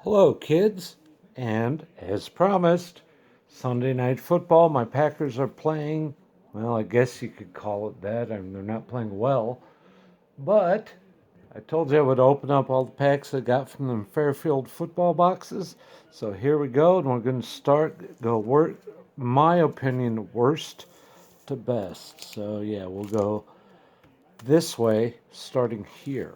Hello, kids, and as promised, Sunday night football. My Packers are playing. Well, I guess you could call it that. I mean, they're not playing well, but I told you I would open up all the packs I got from them Fairfield football boxes. So here we go, and we're going to my opinion, worst to best. So yeah, we'll go this way, starting here.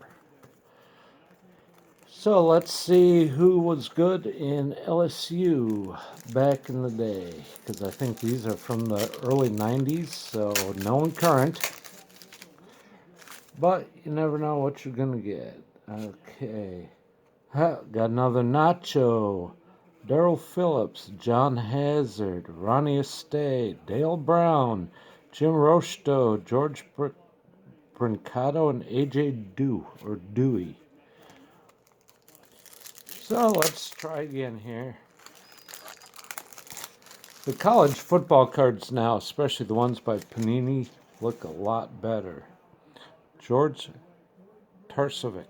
So let's see who was good in LSU back in the day, because I think these are from the early 90s, so no one current. But you never know what you're going to get. Okay. Got another Nacho, Daryl Phillips, John Hazard, Ronnie Estate, Dale Brown, Jim Rocheteau, George Brincado, and A.J. Dewey. So let's try again here. The college football cards now, especially the ones by Panini, look a lot better. George Tarsovic,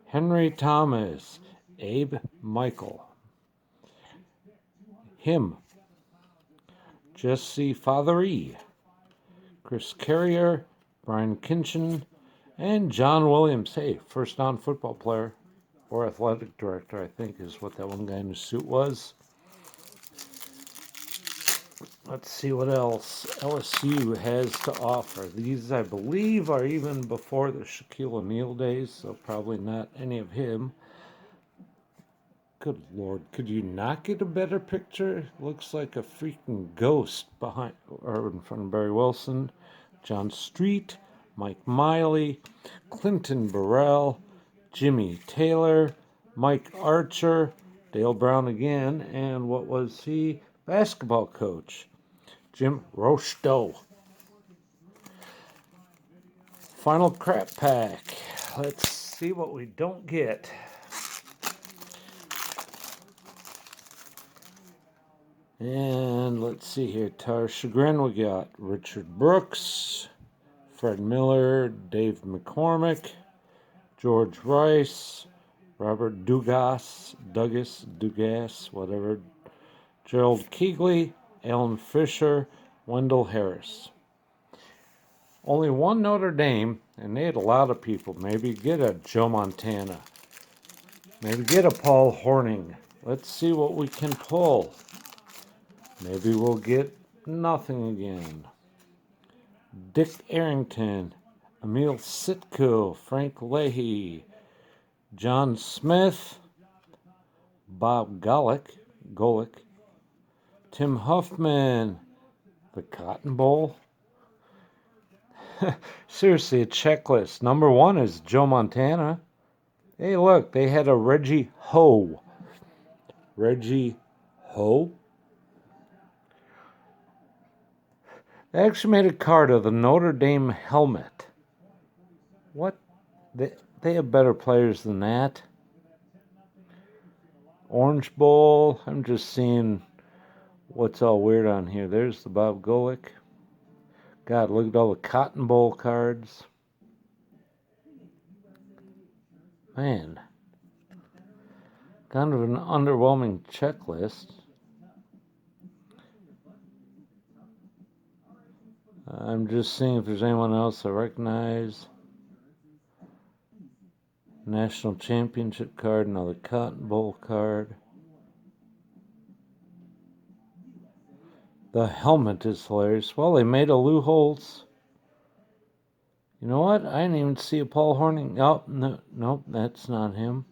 Henry Thomas, Abe Michael, Jesse Fathery, Chris Carrier, Brian Kinchin, and John Williams. Hey, first non-football player or athletic director, I think, is what that one guy in the suit was. Let's see what else LSU has to offer. These, I believe, are even before the Shaquille O'Neal days, so probably not any of him. Good Lord, could you not get a better picture? Looks like a freaking ghost behind or in front of Barry Wilson, John Street, Mike Miley, Clinton Burrell, Jimmy Taylor, Mike Archer, Dale Brown again, and what was he? Basketball coach, Jim Rocheteau. Final crap pack. Let's see what we don't get. And let's see here. To our chagrin, we got Richard Brooks, Fred Miller, Dave McCormick, George Rice, Robert Dugas, whatever, Gerald Keegley, Alan Fisher, Wendell Harris. Only one Notre Dame, and they had a lot of people. Maybe get a Joe Montana. Maybe get a Paul Hornung. Let's see what we can pull. Maybe we'll get nothing again. Dick Arrington, Emil Sitko, Frank Leahy, John Smith, Bob Golick, Tim Huffman, the Cotton Bowl. Seriously, a checklist. Number 1 is Joe Montana. Hey, look, they had a Reggie Ho. Reggie Ho? They actually made a card of the Notre Dame helmet. What? They have better players than that. Orange Bowl. I'm just seeing what's all weird on here. There's the Bob Golick. God, look at all the Cotton Bowl cards. Man. Kind of an underwhelming checklist. I'm just seeing if there's anyone else I recognize. National Championship card, another Cotton Bowl card. The helmet is hilarious. Well, they made a Lou Holtz. You know what? I didn't even see a Paul Hornung. Oh, no, nope, that's not him.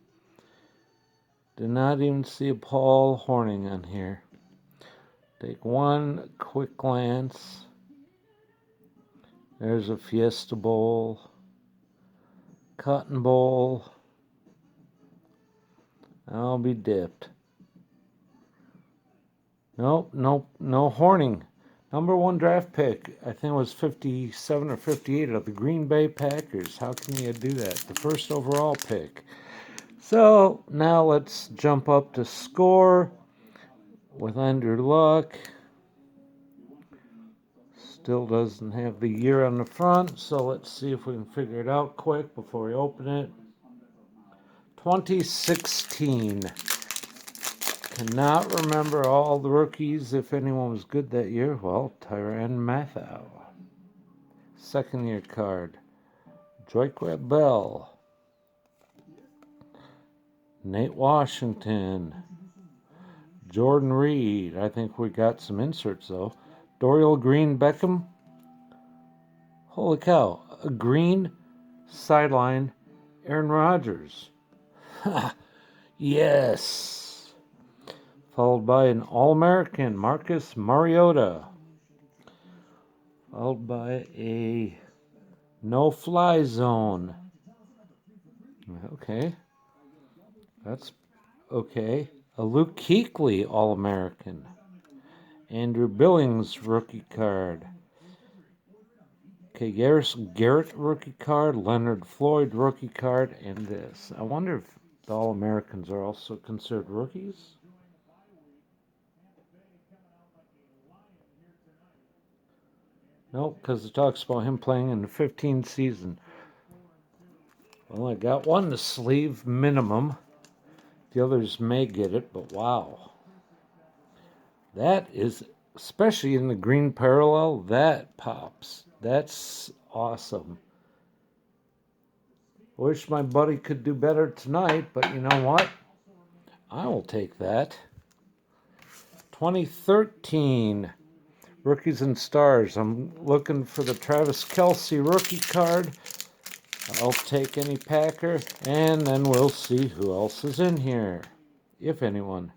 Did not even see a Paul Hornung on here. Take one quick glance. There's a Fiesta Bowl. Cotton Bowl. I'll be dipped. Nope, no Hornung. Number 1 draft pick, I think it was 57 or 58 of the Green Bay Packers. How can you do that? The first overall pick. So now let's jump up to score with Andrew Luck. Still doesn't have the year on the front, so let's see if we can figure it out quick before we open it. 2016. cannot remember all the rookies, if anyone was good that year. Well, Tyrann Mathieu. Second year card. Joyquet Bell. Nate Washington. Jordan Reed. I think we got some inserts, though. Dorial Green Beckham. Holy cow. A green sideline Aaron Rodgers. Yes. Followed by an All-American Marcus Mariota. Followed by a no-fly zone. Okay. That's okay. A Luke Kuechly All-American. Andrew Billings rookie card. Okay, Garrett rookie card. Leonard Floyd rookie card. And this. I wonder if the All-Americans are also considered rookies? Nope, because it talks about him playing in the 15th season. Well, I got one to sleeve minimum. The others may get it, but wow. That is, especially in the green parallel, that pops. That's awesome. Wish my buddy could do better tonight, but you know what? I will take that. 2013 Rookies and Stars. I'm looking for the Travis Kelce rookie card. I'll take any Packer, and then we'll see who else is in here, if anyone.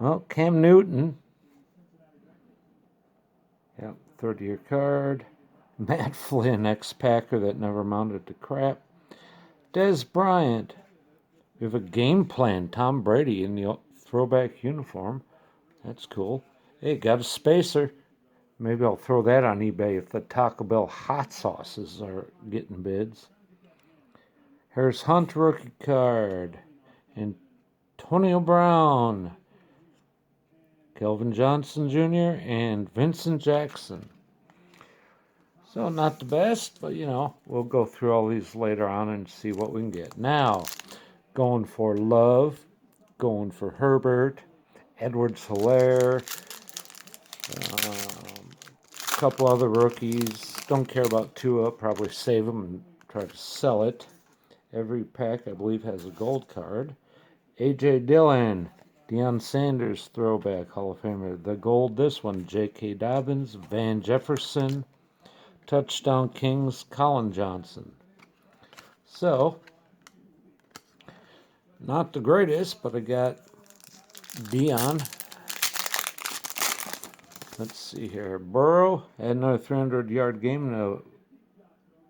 Well, Cam Newton. Yep, third-year card. Matt Flynn, ex-Packer that never amounted to crap. Dez Bryant. We have a game plan. Tom Brady in the throwback uniform. That's cool. Hey, got a spacer. Maybe I'll throw that on eBay if the Taco Bell hot sauces are getting bids. Harris Hunt rookie card. Antonio Brown. Kelvin Johnson Jr. and Vincent Jackson. So not the best, but you know, we'll go through all these later on and see what we can get. Now, going for Love, going for Herbert, Edwards-Helaire, a couple other rookies. Don't care about Tua, probably save them and try to sell it. Every pack, I believe, has a gold card. A.J. Dillon, Deion Sanders throwback Hall of Famer. The gold, this one, J.K. Dobbins, Van Jefferson, Touchdown Kings, Colin Johnson. So, not the greatest, but I got Deion. Let's see here. Burrow had another 300-yard game and a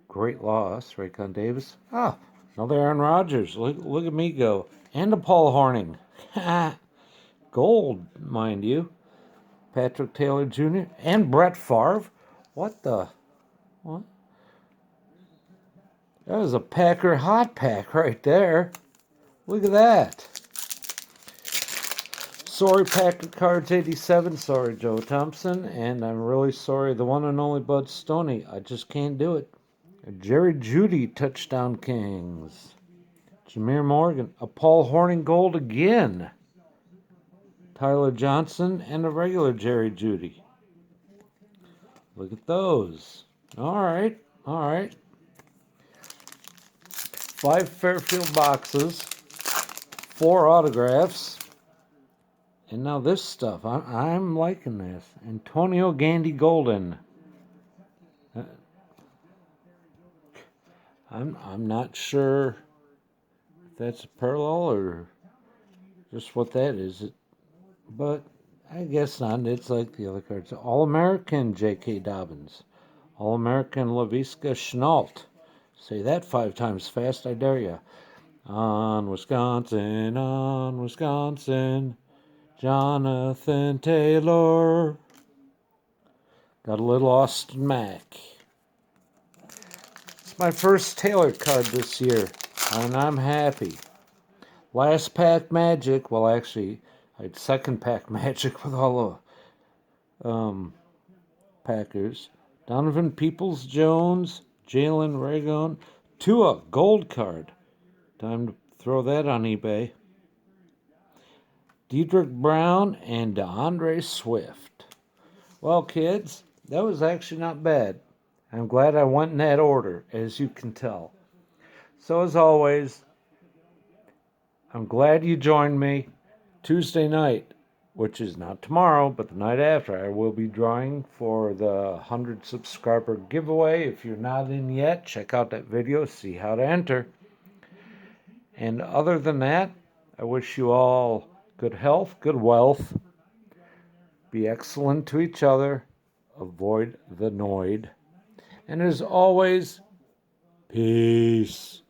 great loss. Raekwon Davis. Another Aaron Rodgers. Look at me go. And a Paul Hornung. Gold, mind you. Patrick Taylor Jr. and Brett Favre. What? That was a Packer hot pack right there. Look at that. Sorry, Packer Cards 87. Sorry, Joe Thompson. And I'm really sorry, the one and only Bud Stoney. I just can't do it. Jerry Jeudy, Touchdown Kings. Jameer Morgan. A Paul Hornung gold again. Tyler Johnson and a regular Jerry Jeudy. Look at those. All right. 5 Fairfield boxes. 4 autographs. And now this stuff. I'm liking this. Antonio Gandy Golden. I'm not sure if that's a parallel or just what that is. But I guess not. It's like the other cards. All-American J.K. Dobbins. All-American Laviska Shenault. Say that 5 times fast, I dare you. On Wisconsin, Jonathan Taylor. Got a little Austin Mack. It's my first Taylor card this year, and I'm happy. Last pack Magic, well actually, I had second pack Magic with all the Packers. Donovan Peoples-Jones, Jalen Ragon, Tua, gold card. Time to throw that on eBay. Diedrich Brown, and DeAndre Swift. Well, kids, that was actually not bad. I'm glad I went in that order, as you can tell. So, as always, I'm glad you joined me. Tuesday night, which is not tomorrow, but the night after, I will be drawing for the 100 subscriber giveaway. If you're not in yet, check out that video, see how to enter. And other than that, I wish you all good health, good wealth. Be excellent to each other. Avoid the noid. And as always, peace.